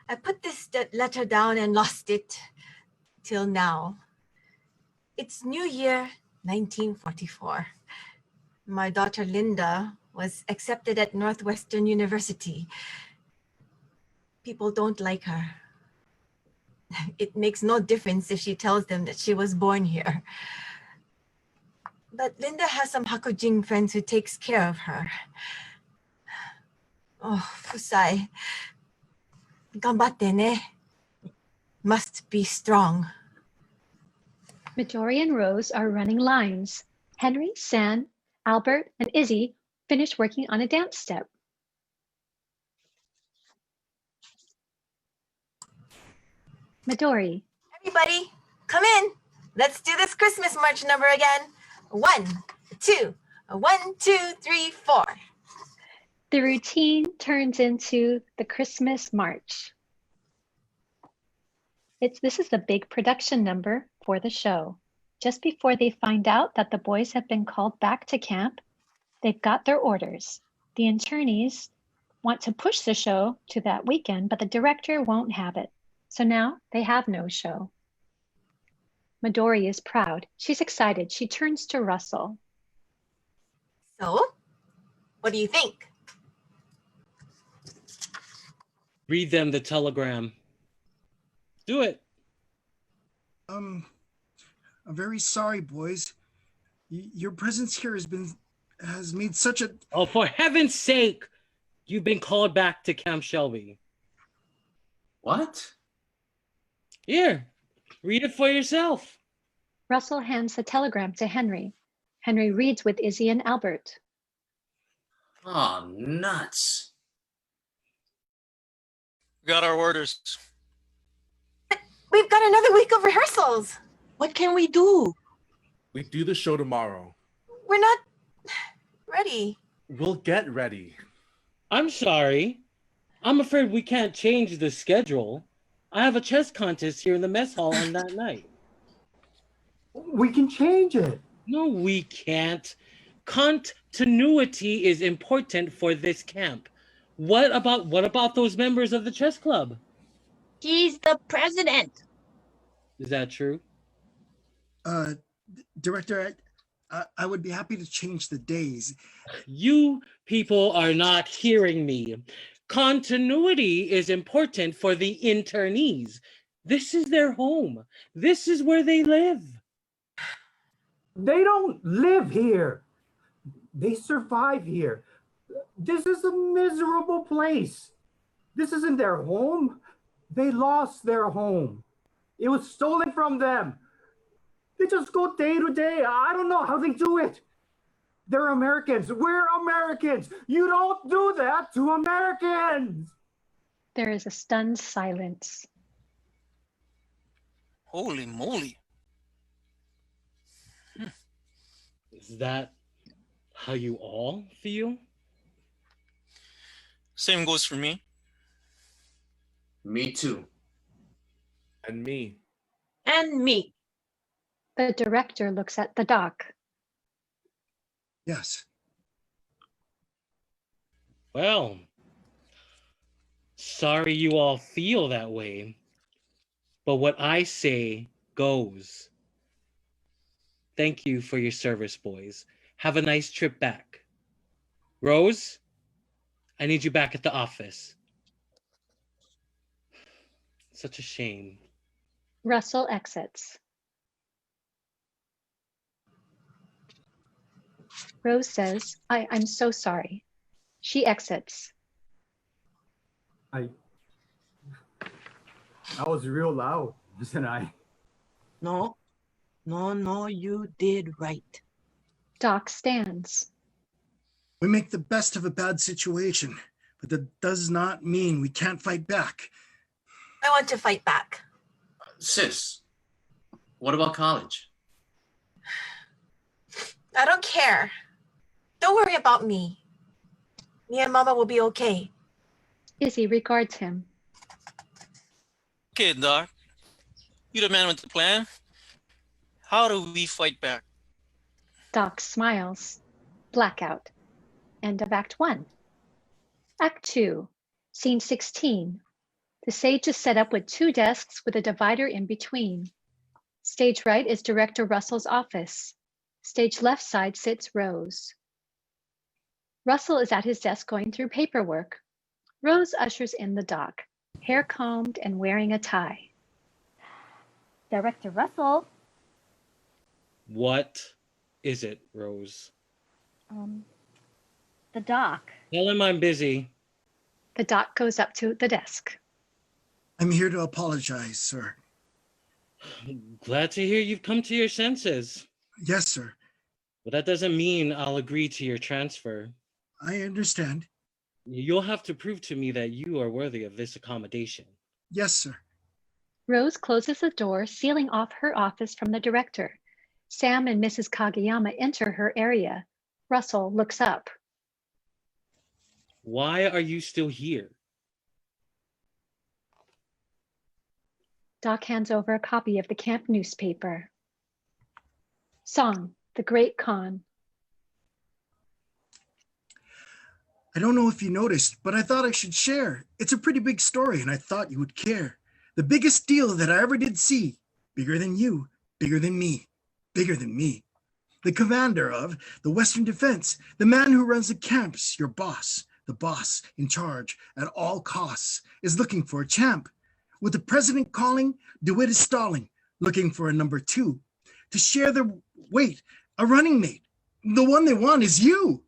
I put this letter down and lost it till now. It's New Year 1944. My daughter Linda was accepted at Northwestern University. People don't like her. It makes no difference if she tells them that she was born here. But Linda has some Hakujin friends who takes care of her. Oh, Fusai. Ganbatte ne. Must be strong. Midori and Rose are running lines. Henry, San, Albert, and Izzy finish working on a dance step. Midori. Everybody, come in. Let's do this Christmas march number again. 1, 2, 1, 2, 3, 4. The routine turns into the Christmas march. This is the big production number for the show. Just before they find out that the boys have been called back to camp, they've got their orders. The internees want to push the show to that weekend, but the director won't have it. So now they have no show. Midori is proud. She's excited. She turns to Russell. So, what do you think? Read them the telegram. Do it. I'm very sorry, boys. Your presence here has made such a... Oh, for heaven's sake! You've been called back to Camp Shelby. What? Here, read it for yourself. Russell hands the telegram to Henry. Henry reads with Izzy and Albert. Oh, nuts. We got our orders. We've got another week of rehearsals. What can we do? We do the show tomorrow. We're not ready. We'll get ready. I'm sorry. I'm afraid we can't change the schedule. I have a chess contest here in the mess hall on that night. We can change it. No, we can't. Continuity is important for this camp. What about those members of the chess club? He's the president. Is that true? Director, I would be happy to change the days. You people are not hearing me. Continuity is important for the internees. This is their home. This is where they live. They don't live here. They survive here. This is a miserable place. This isn't their home. They lost their home. It was stolen from them. They just go day to day. I don't know how they do it. They're Americans. We're Americans. You don't do that to Americans. There is a stunned silence. Holy moly. Is that how you all feel? Same goes for me. Me too. And me. And me. The director looks at the doc. Yes. Well, sorry you all feel that way, but what I say goes. Thank you for your service, boys. Have a nice trip back. Rose, I need you back at the office. Such a shame. Russell exits. Rose says, I'm so sorry. She exits. I was real loud, wasn't I? No, you did right. Doc stands. We make the best of a bad situation, but that does not mean we can't fight back. I want to fight back. Sis, what about college? I don't care. Don't worry about me. Me and Mama will be okay. Izzy regards him. Okay, Doc. You the man with the plan. How do we fight back? Doc smiles. Blackout. End of Act 1. Act 2. Scene 16. The stage is set up with 2 desks with a divider in between. Stage right is Director Russell's office. Stage left side sits Rose. Russell is at his desk going through paperwork. Rose ushers in the doc, hair combed and wearing a tie. Director Russell. What is it, Rose? The doc. Tell him I'm busy. The doc goes up to the desk. I'm here to apologize, sir. Glad to hear you've come to your senses. Yes, sir. But that doesn't mean I'll agree to your transfer. I understand. You'll have to prove to me that you are worthy of this accommodation. Yes, sir. Rose closes the door, sealing off her office from the director. Sam and Mrs. Kagiyama enter her area. Russell looks up. Why are you still here? Doc hands over a copy of the camp newspaper. Song, The Great Khan. I don't know if you noticed, but I thought I should share. It's a pretty big story, and I thought you would care. The biggest deal that I ever did see. Bigger than you, bigger than me, bigger than me. The commander of the Western Defense, the man who runs the camps, your boss, the boss in charge at all costs, is looking for a champ. With the president calling, DeWitt is stalling, looking for a number 2. To share their weight, a running mate. The one they want is you.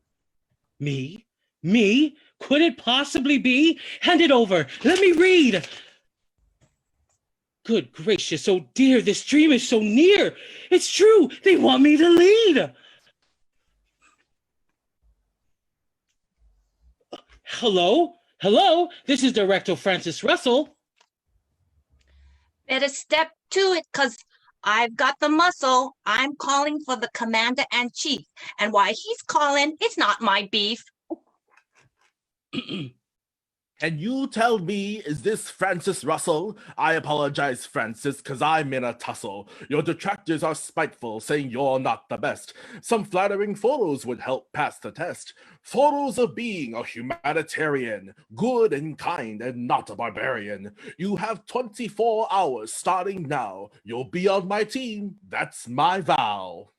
Me? Me? Could it possibly be? Hand it over. Let me read. Good gracious, oh dear, this dream is so near. It's true. They want me to lead. Hello? Hello? This is Director Francis Russell. Better step to it, cause I've got the muscle. I'm calling for the commander-in-chief. And why he's calling, it's not my beef. Can you tell me, is this Francis Russell? I apologize, Francis, because I'm in a tussle. Your detractors are spiteful, saying you're not the best. Some flattering photos would help pass the test. Photos of being a humanitarian, good and kind and not a barbarian. You have 24 hours starting now. You'll be on my team. That's my vow.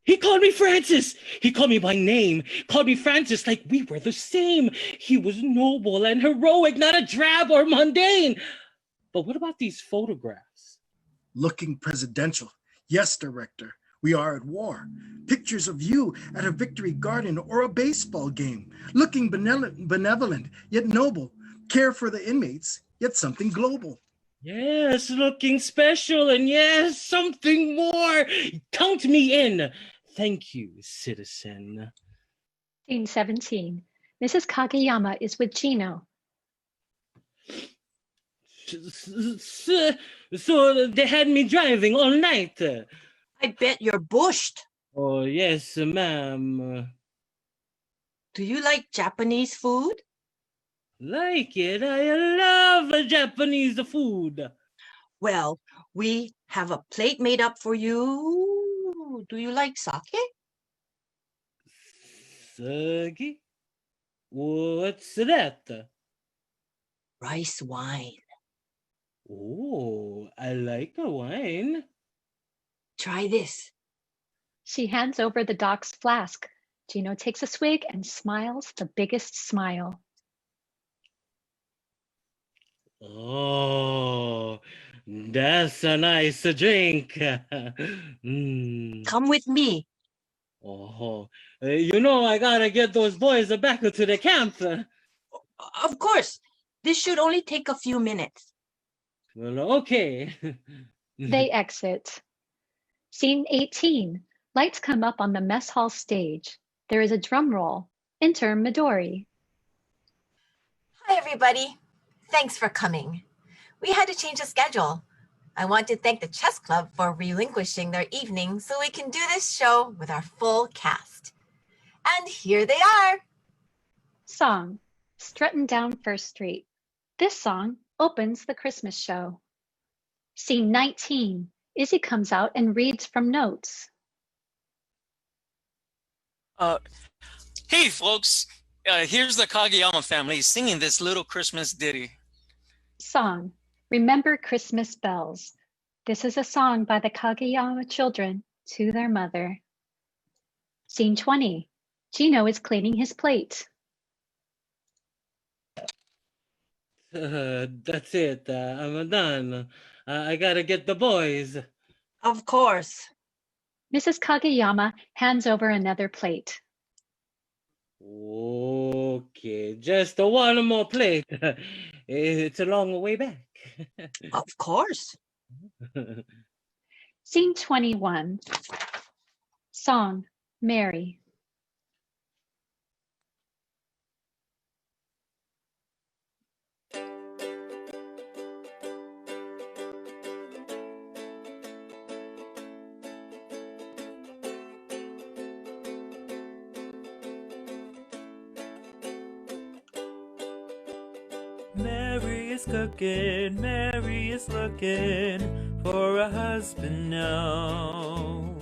He called me Francis. He called me by name. Called me Francis like we were the same. He was noble and heroic, not a drab or mundane. But what about these photographs? Looking presidential. Yes, director, we are at war. Pictures of you at a victory garden or a baseball game. Looking benevolent, yet noble. Care for the inmates, yet something global. Yes, looking special, and yes, something more. Count me in. Thank you, citizen. Scene 17. Mrs. Kagiyama is with Gino. So they had me driving all night. I bet you're bushed. Oh, yes, ma'am. Do you like Japanese food? Like it. I love Japanese food. Well, we have a plate made up for you. Do you like sake? Sake? What's that? Rice wine. Oh, I like a wine. Try this. She hands over the doc's flask. Gino takes a swig and smiles the biggest smile. Oh, that's a nice drink. Come with me. Oh, you know I gotta get those boys back to the camp. Of course. This should only take a few minutes. Well, okay. They exit. Scene 18. Lights come up on the mess hall stage. There is a drum roll. Enter Midori. Hi, everybody. Thanks for coming. We had to change the schedule. I want to thank the chess club for relinquishing their evening so we can do this show with our full cast. And here they are. Song, Strutting Down First Street. This song opens the Christmas show. Scene 19. Izzy comes out and reads from notes. Hey, folks. Here's the Kagayama family singing this little Christmas ditty. Song, Remember Christmas Bells. This is a song by the Kagayama children to their mother. Scene 20. Gino is cleaning his plate. That's it. I'm done. I gotta get the boys. Of course. Mrs. Kagiyama hands over another plate. Okay, just one more plate. It's a long way back. Of course. Scene 21. Song, Mary. Mary is cooking, Mary is looking for a husband now.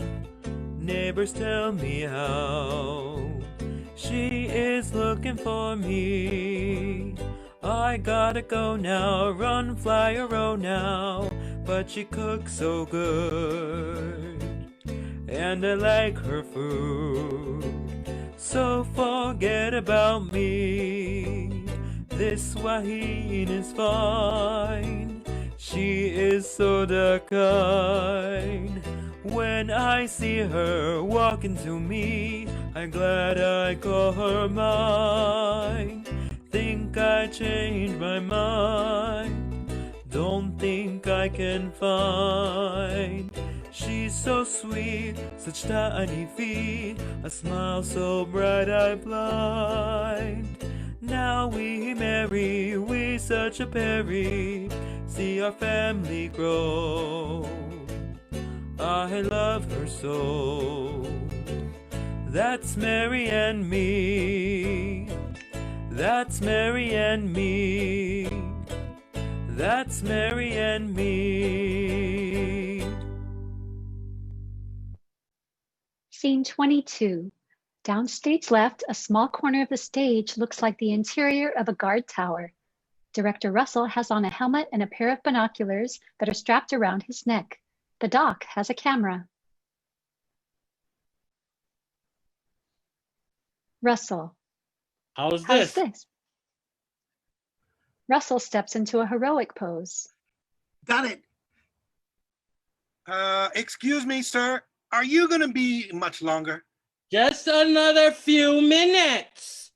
Neighbors tell me how she is looking for me. I gotta go now, run, fly, or row now, but she cooks so good, and I like her food. So forget about me, this Wahine is fine. She is so dark kind. When I see her walking to me, I'm glad I call her mine. Think I changed my mind, don't think I can find. She's so sweet, such tiny feet, a smile so bright I blind. Now we marry, we such a pairy, see our family grow. I love her so. That's Mary and me. That's Mary and me. That's Mary and me. Scene 22. Downstage left, a small corner of the stage looks like the interior of a guard tower. Director Russell has on a helmet and a pair of binoculars that are strapped around his neck. The doc has a camera. Russell. How's How's this? this? Russell steps into a heroic pose. Got it. Excuse me, sir. Are you gonna be much longer? Just another few minutes.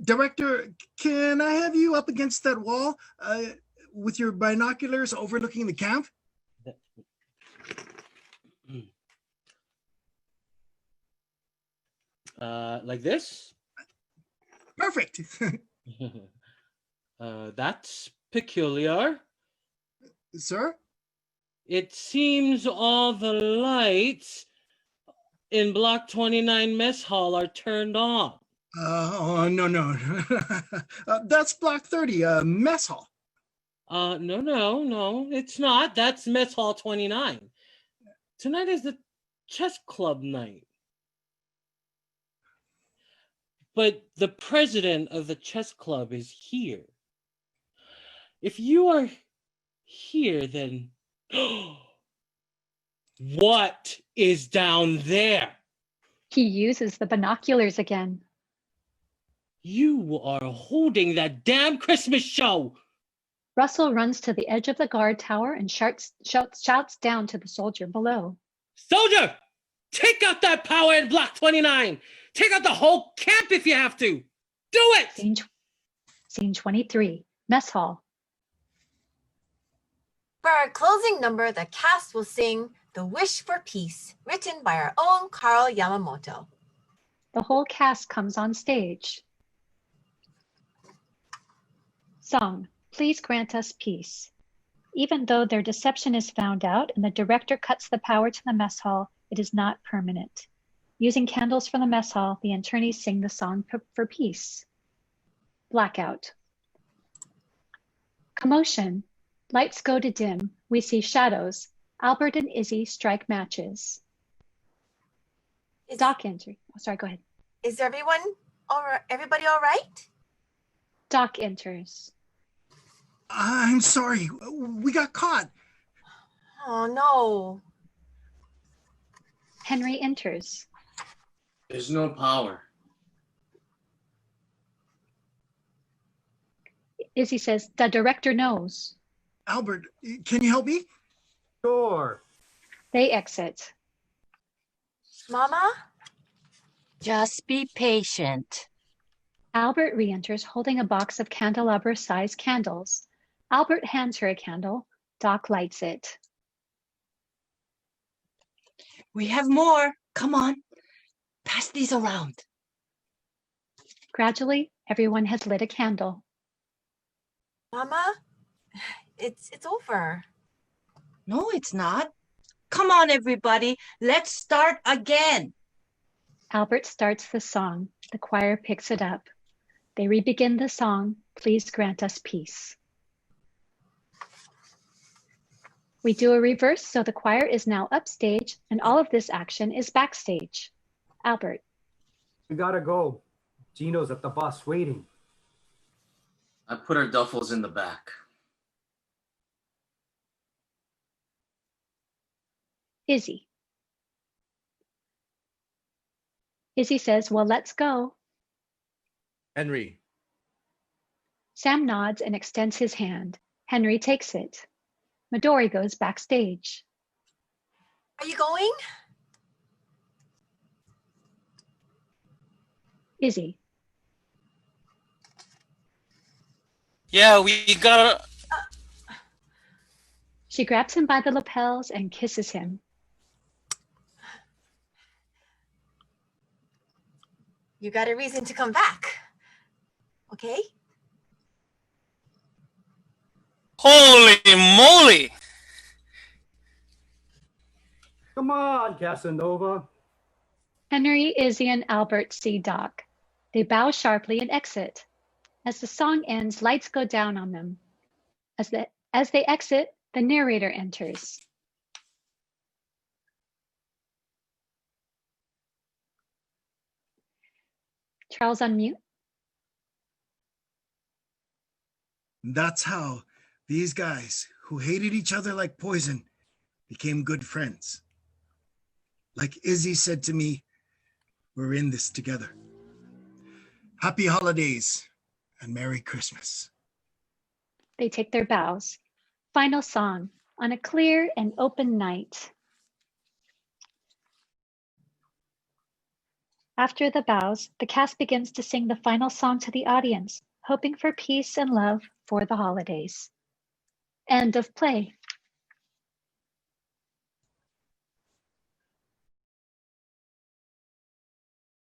Director, can I have you up against that wall with your binoculars overlooking the camp? Like this? Perfect. That's peculiar. Sir? It seems all the lights in Block 29 mess hall are turned on. Oh, no. That's Block 30, mess hall. No, it's not. That's mess hall 29. Tonight is the chess club night. But the president of the chess club is here. If you are here, then what is down there? He uses the binoculars again. You are holding that damn Christmas show. Russell runs to the edge of the guard tower and shouts down to the soldier below. Soldier, take out that power in Block 29. Take out the whole camp if you have to. Do it! Scene 23, mess hall. For our closing number, the cast will sing The Wish for Peace, written by our own Karl Yamamoto. The whole cast comes on stage. Song, Please Grant Us Peace. Even though their deception is found out and the director cuts the power to the mess hall, it is not permanent. Using candles from the mess hall, the internees sing the song for peace. Blackout. Commotion. Lights go to dim. We see shadows. Albert and Izzy strike matches. Doc enters. Oh, sorry, go ahead. Is everybody all right? Doc enters. I'm sorry. We got caught. Oh, no. Henry enters. There's no power. Izzy says, the director knows. Albert, can you help me? Sure. They exit. Mama? Just be patient. Albert re-enters holding a box of candelabra-sized candles. Albert hands her a candle. Doc lights it. We have more. Come on. Pass these around. Gradually, everyone has lit a candle. Mama? It's over. No, it's not. Come on, everybody. Let's start again. Albert starts the song. The choir picks it up. They re-begin the song, Please Grant Us Peace. We do a reverse, so the choir is now upstage, and all of this action is backstage. Albert. We gotta go. Gino's at the bus waiting. I put our duffels in the back. Izzy. Izzy says, well, let's go. Henry. Sam nods and extends his hand. Henry takes it. Midori goes backstage. Are you going? Izzy. Yeah, we gotta. She grabs him by the lapels and kisses him. You got a reason to come back. Okay? Holy moly! Come on, Casanova. Henry, Izzy, and Albert see Doc. They bow sharply and exit. As the song ends, lights go down on them. As they exit, the narrator enters. Charles, unmute. That's how these guys who hated each other like poison became good friends. Like Izzy said to me, we're in this together. Happy holidays and Merry Christmas. They take their bows. Final song, On a Clear and Open Night. After the bows, the cast begins to sing the final song to the audience, hoping for peace and love for the holidays. End of play.